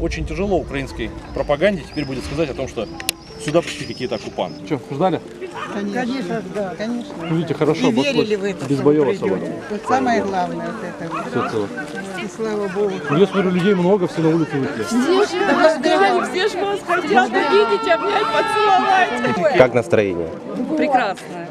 очень тяжело украинской пропаганде теперь будет сказать о том, что сюда пришли какие-то оккупанты. Что, ждали? Конечно, да, конечно. Видите, хорошо, И верили в это, без что вы боев особо. придете. Вот самое главное вот это. Все цело. И слава Богу. Ну, я смотрю, людей много, все на улице вышли. Все ж вас хотят увидеть, обнять, поцеловать. Как настроение? Прекрасно.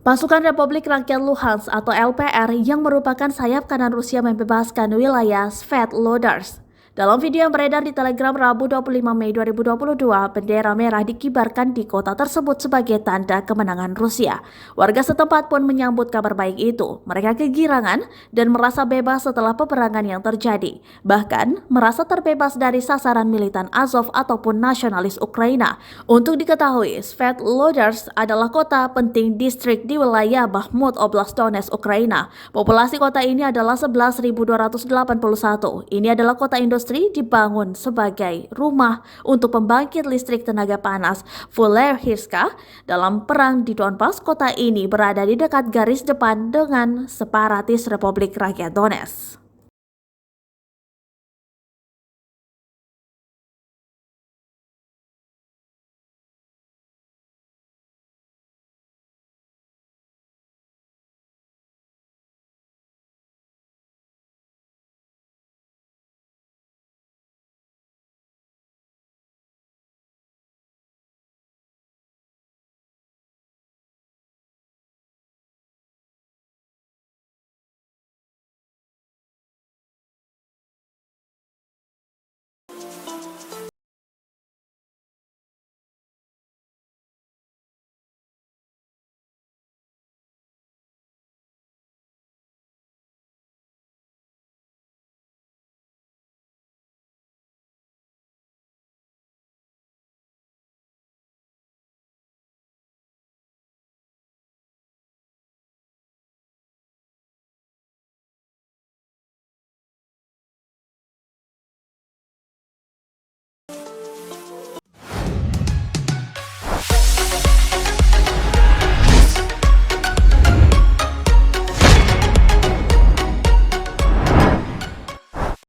Pasukan Republik Rakyat Luhansk atau LPR yang merupakan sayap kanan Rusia membebaskan wilayah Svetlodars. Dalam video yang beredar di Telegram Rabu 25 Mei 2022, bendera merah dikibarkan di kota tersebut sebagai tanda kemenangan Rusia. Warga setempat pun menyambut kabar baik itu. Mereka kegirangan dan merasa bebas setelah peperangan yang terjadi. Bahkan, merasa terbebas dari sasaran militan Azov ataupun nasionalis Ukraina. Untuk diketahui, Svetlodars adalah kota penting distrik di wilayah Bakhmut Oblast Donetsk, Ukraina. Populasi kota ini adalah 11.281. Ini adalah kota industri dibangun sebagai rumah untuk pembangkit listrik tenaga panas Fulerhirska. Dalam perang di Donbas, kota ini berada di dekat garis depan dengan separatis Republik Rakyat Donetsk.